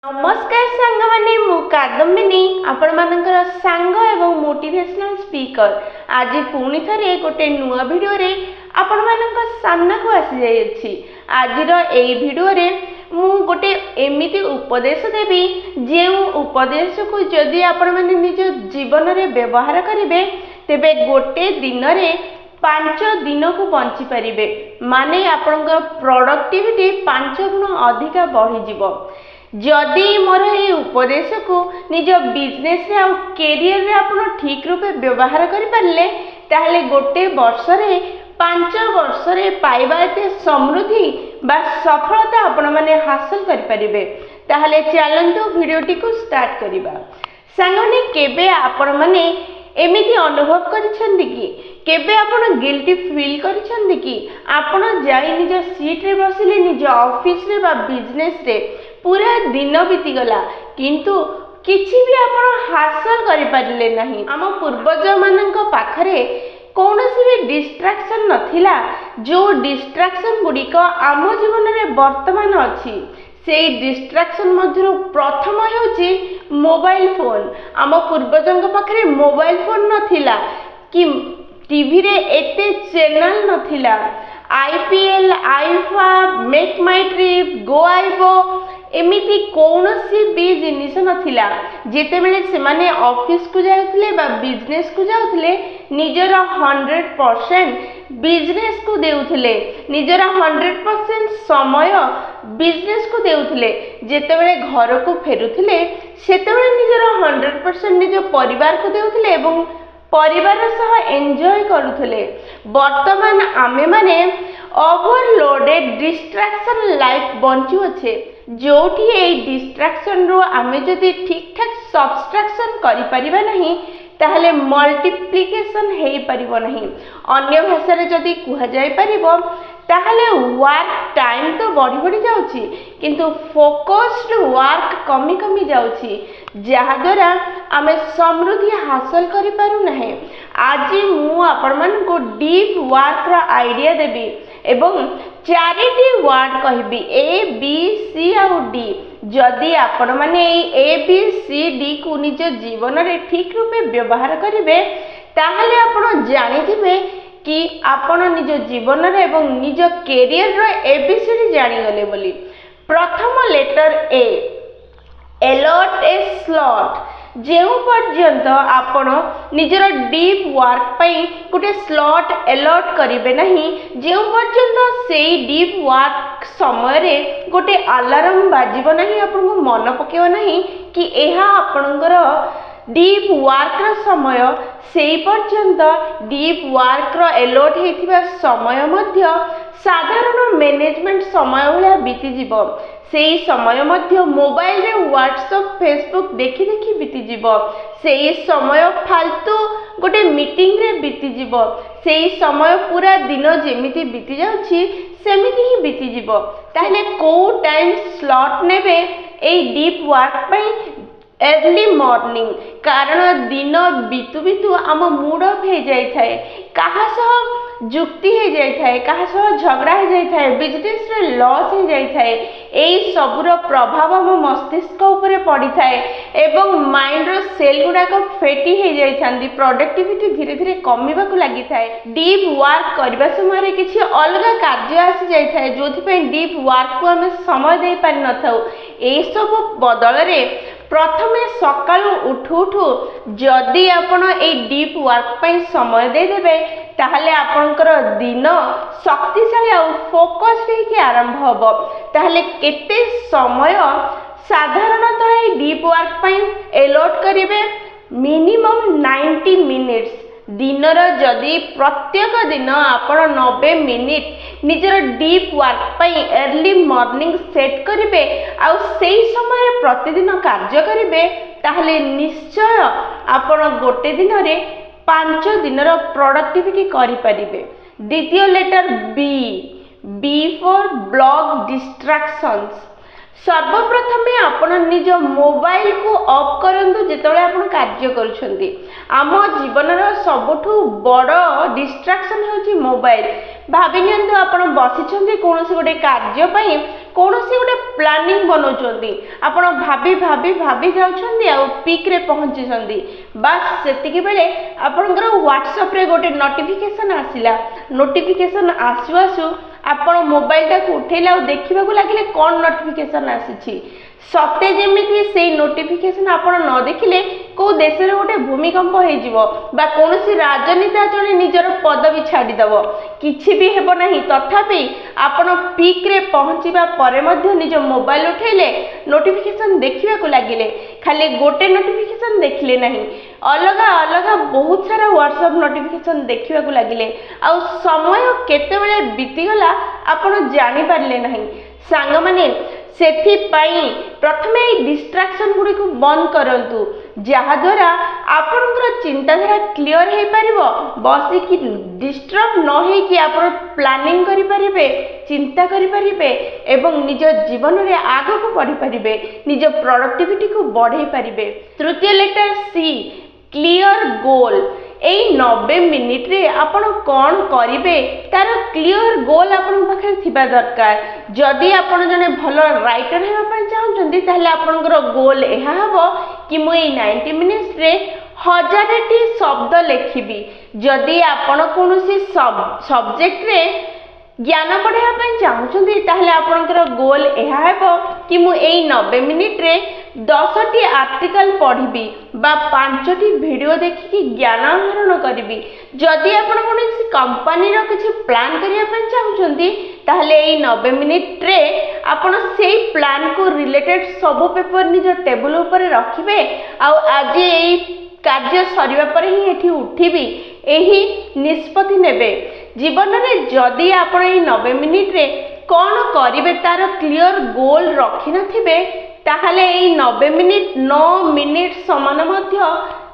नमस्कार सांग माने मु कादम्बिनी आपण मानकर सांग एवं मोटिवेशनल स्पीकर आज पुणी थरे गोटे नुआ वीडियो रे आपण मानक सामना को आसी जाई अछि। आज रो एई वीडियो रे मु गोटे एमिति उपदेश देबी जे उपदेश को जदि आपण माने निज जीवन रे व्यवहार करिवे तेबे गोटे दिन रे 5 दिन को बंची परिबे माने आपण प्रोडक्टिविटी 5 गुण अधिक बढ़ी जीवो। जदि मोर ये उपदेश को निज बिजनेस रे आ कैरियर रे आपण ठीक रूपे व्यवहार करि परले ताहले गोटे वर्ष रे 5 वर्ष रे पाइबा एते समृद्धि बा सफलता आपण माने हासिल करि परिबे। ताहले चलंतु वीडियोटी को स्टार्ट करिबा। सांगने केबे आपण माने एमिति अनुभव करिसंदी कि केबे आपण गिल्टी फील करिसंदी कि आपण जाई निज सीट रे बसिले निज ऑफिस रे बा बिजनेस रे पूरा दिन बीती गला किंतु किछि भी आपण हासिल करि पारिले नाही। आम पूर्वज मानक पाखरे कौनसी भी डिस्ट्रैक्शन नथिला जो डिस्ट्रैक्शन गुड़िक आम जीवन में वर्तमान अच्छी से डिस्ट्रैक्शन मध्य प्रथम होची मोबाइल फोन। आम पूर्वजों पाखरे मोबाइल फोन नथिला कि टीवी रे एते चैनल नथिला आईपीएल आईफा मेक माई ट्रिप गो आइबो एमिति कौनसी भी जिनिस नथिला। जेते बेले से माने ऑफिस को जाउथले बा बिजनेस को जाउथले निजर 100% बिजनेस को देउथले निजर 100% समय बिजनेस को देउथले। जेते बेले घर को फेरुथले सेते बेले निजर 100% निज परिवार को देउथले एवं परिवार सह एंजॉय करुथले। वर्तमान आमे माने ओवरलोडेड डिस्ट्रैक्शन लाइफ बंचु अच्छे जोठी ए डिस्ट्रैक्शन रो आमे जदि ठीक ठाक सब्सट्रैक्शन करि परिबा नहीं ताहले मल्टीप्लिकेशन हेई परिबो नहीं। अन्य भाषा रे जदि कुहा जाय परिबो ताहले वर्क टाइम तो बढ़ी बढ़ी जाउची किंतु फोकस्ड वर्क कमी कमी जाउची जहा द्वारा आमे समृद्धि हासिल करि पारु नहीं। आज मु आपण मन को डीप वर्क रा आईडिया देबी एवं चारिटी वर्ड कहबी ए बी सी आउ डी। जदि आपण माने ए बी सी डी को निज जीवन रे ठीक रूपे व्यवहार करिवे ताहले आपण जानि दिबे कि आपण निज जीवन रे एवं निज कैरियर रो एबीसीडी जानि गले बोली। प्रथम letter A allot a slot जेउ पर्यंत आपण निजर डीप वर्क पई गोटे स्लॉट अलॉट करिवे नहीं जेउ पर्यंत सेई डीप वर्क समय रे गोटे अलार्म बाजिबो नहीं आपण को मन पकेव नहीं कि एहा आपणकर डीप वर्क रो समय सेई पर्यंत डीप वर्क रो अलॉट हेथिबा समय मध्य साधारण मैनेजमेंट समय भलिया बीती जीवो। सेई समय मध्य मोबाइल रे व्हाट्सएप फेसबुक देखि देखि बीती जीवो। सेई समय फालतू गोटे मीटिंग रे बीती जीवो। सेई समय पूरा दिन जेमिति बीती जाउछि सेमिति ही बीती जीवो। ताहले को टाइम स्लॉट नेबे ए डीप वर्क पई अर्ली मॉर्निंग कारण दिन बीतु बीतु आम मूड ऑफ हो जाए थाए कहा सह जुक्ति हो जाए थाए कहा सह झगड़ा हो जाए थाए बिजनेस रे लॉस हो जाए थाए एई सबुर प्रभाव आम मस्तिष्क ऊपर पड़ी थाए एवं माइंड रो सेल गुडा को फेटी हो जाए थांदी प्रोडक्टिविटी धीरे धीरे कमीबा को लागि थाए। डीप वर्क करबा समय रे किछि अलग कार्य आसी जाए थाए जोथि पे डीप वर्क को हम समय दे पारि न थाउ। ए सब बदल रे प्रथमे सकाळु उठु उठु जदि आपण ए डीप वर्क पई समय दे देबे ताहले आपनकर दिन शक्तिशाली आ फोकस्ड हेकि आरंभ हबो। ताहले केते समय साधारणतः ए डीप वर्क पई अलॉट करिवे मिनिमम 90 मिनिट्स दिनर जदि प्रत्येक दिन आपण 90 मिनिट निजर डीप वर्क पई अर्ली मॉर्निंग सेट करिवे आ सेई समय प्रतिदिन कार्य करिवे ताहले निश्चय आपण गोटे दिन रे 5 दिनर प्रोडक्टिविटी करि परिबे। द्वितीय letter B B for block distractions. सर्वप्रथमे आपण निज निज मोबाइल को ऑफ करंतु जेतबेले आपण कार्य करूछंती। आम जीवनर सबुठु बड़ डिस्ट्रैक्शन होची मोबाइल। भाबी नियंतु आपण बसिछंती कोनोसी गोटे कार्य पई कोनोसी गोटे प्लानिंग बनौछंती आपण भाबी भाबी भाबी जाउछंती आ पीक रे पहुंचीछंती बस सेतिके बेले आपनकर व्हाट्सएप रे गोटे नोटिफिकेशन आसिला नोटिफिकेशन आसु आसु आपण मोबाइल टा को उठेला देखिबा को लागिले कोन नोटिफिकेशन आसीछि सत्य जेमिति से नोटिफिकेशन आपण न देखिले को देश रे गोटे भूमिकंप हो जिवो बा कोनोसी राजनीति जने निजर पदवी छाडी दबो किछि भी हेबो नाही तथापि आपण पीक रे पहुंचीबा परे मध्ये निज मोबाइल उठेले नोटिफिकेशन देखिबा को लागिले खाली गोटे नोटिफिकेशन देखिले नाही अलगा अलगा बहुत सारा व्हाट्सएप नोटिफिकेशन देखिबा को लागिले आ समय केते बेले बीती गला आपण जानि पारले नाही सांग माने सेथि पई प्रथमे डिस्ट्रैक्शन गुडी को बंद करंतु जहा द्वारा आपनकर चिंताधारा क्लियर हे परिबो बसी कि डिस्टर्ब न हे कि आपण प्लानिंग करि परिबे चिंता करि परिबे एवं निज जीवन रे आगे को बढ़ी परिबे निज प्रोडक्टिविटी को बढ़ाई परिबे। तृतीय लेटर सी क्लियर गोल ए 90 मिनिट रे आपण कोन करिवे तार क्लियर गोल आपण पाखे थिबा दरकार जदि आपण जने भलो राइटर हेबा पय चाहउछंती ताहले आपनकर गोल एहा हबो कि मु ए 90 मिनिट्स रे 1000 टी शब्द लिखिबी जदि आपण कोनोसी सब्जेक्ट रे ज्ञान बढ़ाइबा पय चाहउछंती ताहले आपनकर गोल एहा हेबो कि मु ए 90 मिनिट रे 10 टी आर्टिकल पढ़ी बा 5 टी वीडियो देखि ज्ञान आहरण करी जदि आपण कोनोसी कंपनी रो किछि प्लान करिया पय चाहउछंती ताहले ए 90 मिनिट रे आपण सेही प्लान को रिलेटेड सब पेपर निज टेबल ऊपर रखिबे आ आज ए कार्य सरिबा पर ही एठी उठिबी एही निष्पत्ति नेबे जीवन में जदि आपण ए 90 मिनिट रे कोन करिवे तार क्लियर गोल रखि नथिबे ताहले ए 90 मिनिट 9 मिनिट समान मध्य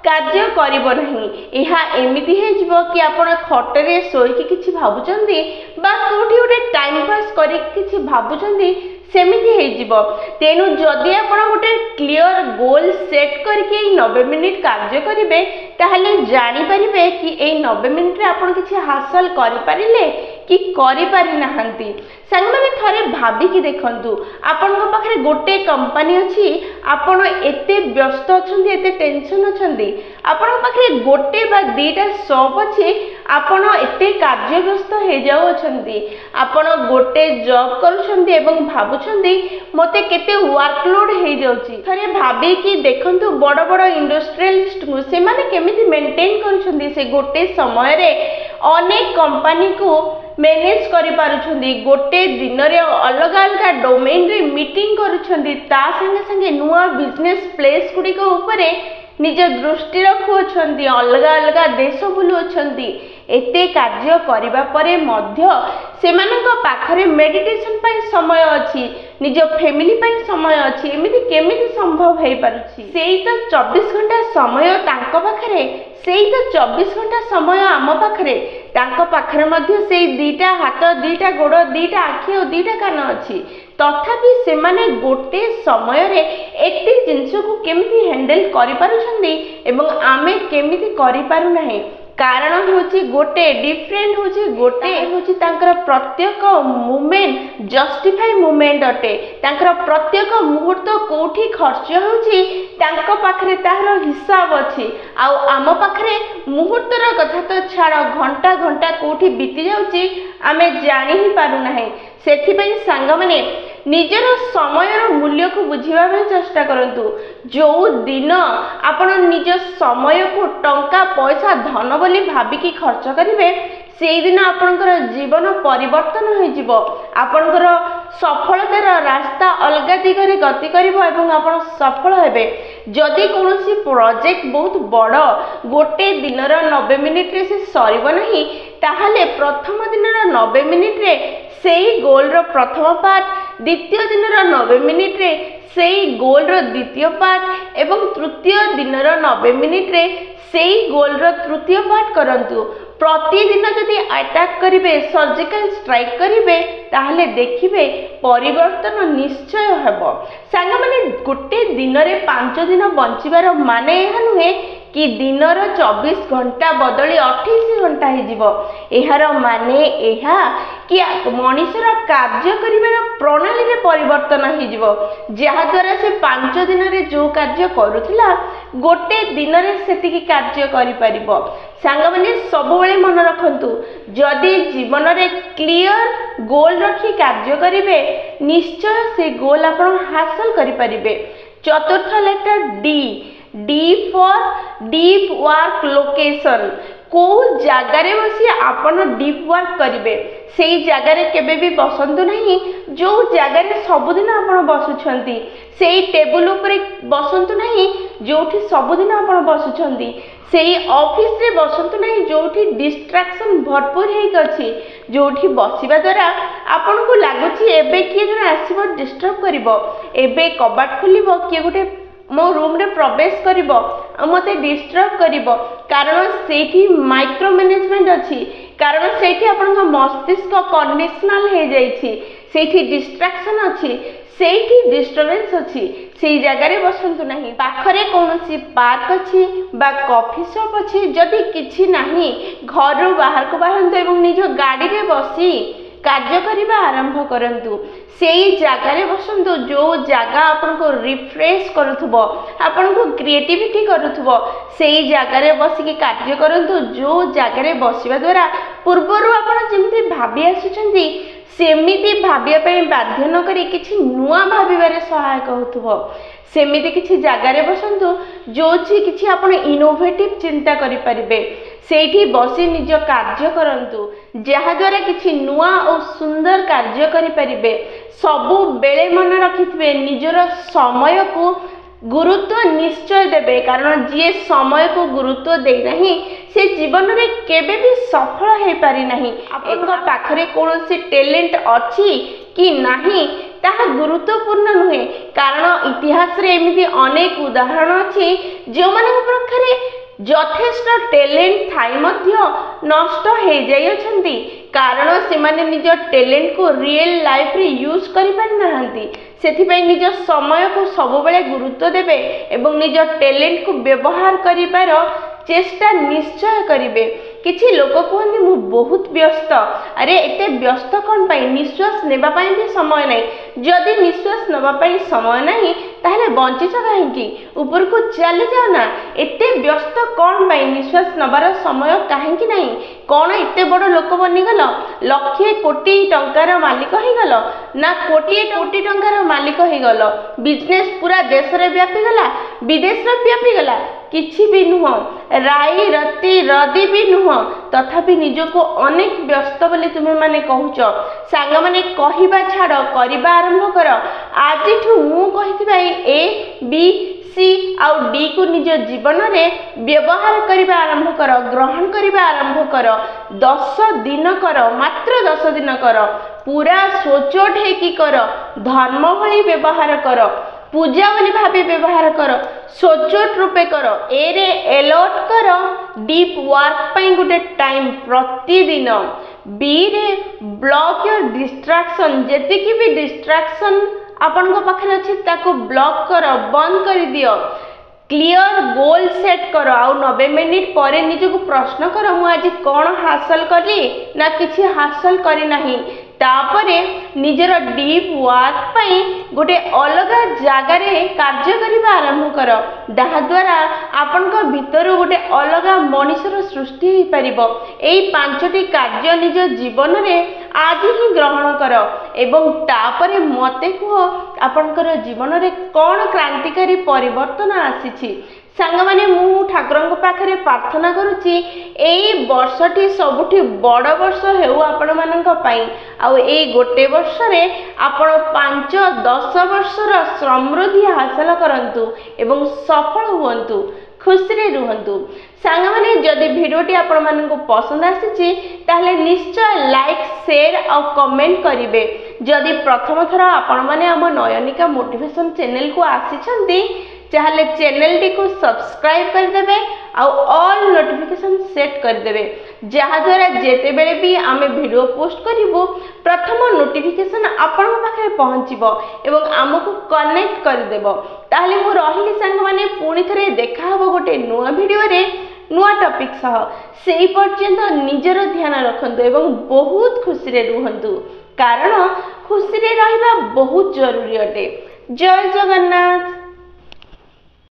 कार्य करिबो नहीं एहा एमिति हे जिवो कि आपण खटरे सोई कि किछि भाबुचंदी बा कोठी उडे टाइम पास करि किछि भाबुचंदी सेमिति हे जिवो तेनु जदि आपण गोटे क्लियर गोल सेट करके 90 मिनिट कार्य करिवे ताहले जानि परिबे कि ए 90 मिनिट रे आपण किछि हासिल करि परिले कि करि पारि नाहंती संग माने थरे भाबी कि देखंतु आपण को पाखरे गोटे कंपनी अछि आपण एते व्यस्त अछंती एते टेंशन अछंती आपण पाखरे गोटे बा दीटा शॉप अछि आपण एते कार्य व्यस्त हे जाउ अछंती आपण गोटे जॉब करूछंती एवं भाबुछंती मते केते वर्कलोड हे जाउची थरे भाबी कि देखंतु बड़ बड़ इंडस्ट्रियलिस्ट से माने केमिति मेंटेन करूछंती से गोटे समय रे अनेक कंपनी को मैनेज करि पारुछंती गोटे दिन रे अलग अलग डोमेन रे मीटिंग करूछंती ता संगे संगे नुआ बिजनेस प्लेस गुडी को ऊपरे निज दृष्टि रखुछंती अलग अलग देश बुलुछंती एते कार्य करिबा परे मध्य सेमानक पाखरे मेडिटेशन पई समय अछि निज फैमिली पई समय अछि एमिति केमिति संभव हे पारुछि सेही तो 24 घंटा समय तांको पाखरे सेही तो 24 घंटा समय आम पाखरे तांको पाखरे मध्य सेही दीटा हाथ दीटा गोड़ दीटा आखि और दीटा कान अछि तथापि सेमाने गोटे समय रे एते जिंस को केमिति हैंडल करि पारुछंदी एवं आमे केमिति करि पारु नाही कारण होची गोटे डिफरेंट होची गोटे होची तांकर प्रत्येक मूवमेंट जस्टिफाई मूवमेंट अटे तांकर प्रत्येक मुहूर्त कोठी खर्च होची तांको पाखरे तार हिसाब अछि आ आम पाखरे मुहूर्तर कथा तो छाड़ घंटा घंटा कोठी बीती जाउची आमे जानि ही पारु नाही सेथि पई सांग माने निजर समयर मूल्य को बुझिबा बे चेष्टा करंतु जो दिन आपण निज समय को टंका पैसा धन बोली भाबी की खर्च करिवे सेई दिन आपनकर जीवन परिवर्तन हो जिवो आपनकर सफलतार रास्ता अलग दिगरे गति करिवो एवं आपण सफल हेबे जदि कोनोसी प्रोजेक्ट बहुत बड़ गोटे दिनर 90 मिनिट रे से सरिबो नाही ताहाले प्रथम दिनर 90 मिनिट रे सेई गोल रो प्रथम पार्ट द्वितीय दिनर 90 मिनिट रे सेई गोल रो द्वितीय पार्ट एवं तृतीय दिनर 90 मिनिट रे सेई गोल रो तृतीय पार्ट करंतु प्रतिदिन जदि अटैक करेंगे सर्जिकल स्ट्राइक करेंगे ताहले देखिए परिवर्तन निश्चय हेब। सांग माने गोटे दिन में 5 दिन बंचार माने यह नुहे कि दिनर 24 घंटा बदली 28 घंटा यार माने यह कि मनीषर कार्य करिवार प्रणाली में परिवर्तन हो जहाद्वारा से 5 दिन में जो कार्य करुला गोटे दिन में से कार्य कर सांग मैंने सब मन रखु जदि जीवन में क्लियर गोल रखी कार्य करेंगे निश्चय से गोल आप हासिल करें। चतुर्थ letter D for deep work location को जगार बसी आपन डीप वर्क करेंगे से जगार केबे भी बसंतु नहीं जो जगार सबुदिन आप बसुंट से टेबुल उपरे बसंतु नहीं जो सबुदिन आप बसुंट से ऑफिस रे बसंतु नहीं जो डिस्ट्रैक्शन भरपूर होगी जो बसवा द्वारा आपन को लगुच एबे किए जन आसब डिस्टर्ब कर कबाट खोल किए गोटे मो रूम रे प्रवेश करिवो मते डिस्टर्ब करिवो कारण सेठी माइक्रो मैनेजमेंट अछि कारण सेठी आपन मस्तिष्क कंडीशनल हो जाइछि सेठी डिस्ट्रैक्शन अछि सेठी डिस्टर्बेंस अछि से जगह रे बसंतु नहीं। पाखरे कोनोसी पार्क अछि बा कॉफी शॉप अछि जदि किछि नाही घर बाहर को बाहरंतु एवं निज गाड़ी रे बसी कार्य करने आरंभ करंतु से जगार बसंतु जो जगह आपन को रिफ्रेश करुथबो आपन को क्रिएटिविटी करुथबो से जगार बसिकी कार्य करंतु जो जगार बसिबा द्वारा पूर्वरु आपन जेमति भाबी आसुचंती सेमिति भाबिया पई बाध्य न करी किछि नुआ भाबिबारे सहायक होथबो सेमिति किछि जगार बसंतु जो किछि आपन इनोवेटिव चिंता करि परिबे सेठी बसी निज कार्य करंतु जहाद्वारा किछि नुआ और सुंदर कार्य करि परिबे सबु बेले मन रखिथिबे निजर समय को गुरुत्व निश्चय देबे कारण जे समय को गुरुत्व दे नहीं से जीवन में केबे भी सफल हो पारि नहीं। आपन पाखरे कोनोसी टैलेंट अछि कि नहीं ताहा गुरुत्वपूर्ण नुहे कारण इतिहास रे एमिति अनेक उदाहरण अछि जो मानक पाखरे यथेष्ट टैलेंट थाई मध्य नष्ट हो जाइछंती कारण से माने निज टैलेंट को रियल लाइफ रे यूज करि पारि नाहंती सेथिपई निज समय को सब बेले गुरुत्व देबे एवं निज टैलेंट को व्यवहार करिबार चेष्टा निश्चय करिवे। किछि लोक कहते मु बहुत व्यस्त अरे एते व्यस्त कौन पाई निश्वास नेबा पाई भी समय नहीं जदि निश्वास नेबा पाई समय नहीं ताहले बंचिच काहेकि ऊपर को चली जाओ ना एते व्यस्त कौन पाई निश्वास नबार समय काहेकि नहीं कौन एते बड़ लोक बनी गल लक्षे कोटी टंकार मालिक हो गल ना कोटी कोटी टंकार मालिक हो गल बिजनेस पूरा देश रे व्यापी गला विदेश रे व्यापी गला किछि भी नुह राई रति रदी भी नुह तथापि निजको अनेक व्यस्त बोली तुमे माने कहूच सांग माने कहिबा छाड़ करिबा आरंभ कर आजिठु मु कहिथिबा ए बी सी आउ डी को निज जीवन में व्यवहार करिबा आरंभ कर ग्रहण करिबा आरंभ कर 10 दिन कर मात्र 10 दिन कर पूरा सोचोट है कि कर धर्म भली व्यवहार कर पूजा वाली भावे व्यवहार कर सोचोट रूपे कर एरे एलॉट कर डीप वर्क पई गुटे टाइम प्रतिदिन बी रे ब्लॉक योर डिस्ट्रैक्शन जेति की भी डिस्ट्रैक्शन आपन को पाखरे अछि ताको ब्लॉक कर बंद कर दियो क्लियर गोल सेट कर आउ 90 मिनिट पर निजको प्रश्न कर मु आज कोन हासिल करली ना किछि हासिल करी नाही तापरे निजर डीप वर्क पई गोटे अलग जगार कार्य करबा आरंभ कर जहा द्वारा आपन को भीतर गोटे अलग मनुष्यर सृष्टि हो परिबो। एई 5टी कार्य निज जीवन रे आज ही ग्रहण कर एवं तापरे मते को आपनकर जीवन रे कोन क्रांतिकारी परिवर्तन आसीछि सांग माने मु ठाकुरंक पाखरे प्रार्थना करूची एई वर्षटी सबुठी बड़ वर्ष हेउ आपण मानक पई आ एई गोटे वर्ष रे आपण 5-10 वर्षर समृद्धि हासिल करंतु एवं सफल हुवंतु खुशी रे रुहंतु। सांग माने जदि वीडियोटी आपण मानक पसंद आसीची ताहले निश्चय लाइक शेयर और कमेंट करिवे। जदि प्रथम थर आपण माने हम नयनिका मोटिवेशन चैनल को आसीछंती चैनल टी को सब्सक्राइब कर देबे और ऑल नोटिफिकेशन सेट कर देबे ଯାହାଦ୍ୱାରା ଯେତେବେଳେ ବି ଆମେ ଭିଡ଼ିଓ ପୋଷ୍ଟ କରିବୁ ପ୍ରଥମ ନୋଟିଫିକେସନ୍ ଆପଣଙ୍କ ପାଖରେ ପହଞ୍ଚିବ ଏବଂ ଆମକୁ କନେକ୍ଟ କରିଦେବ। ତାହେଲେ ମୁଁ ରହିଲି ସାଙ୍ଗମାନେ, ପୁଣି ଥରେ ଦେଖାହେବ ଗୋଟେ ନୂଆ ଭିଡ଼ିଓରେ ନୂଆ ଟପିକ୍ ସହ। ସେହି ପର୍ଯ୍ୟନ୍ତ ନିଜର ଧ୍ୟାନ ରଖନ୍ତୁ ଏବଂ ବହୁତ ଖୁସିରେ ରୁହନ୍ତୁ, କାରଣ ଖୁସିରେ ରହିବା ବହୁତ ଜରୁରୀ ଅଟେ। ଜୟ ଜଗନ୍ନାଥ।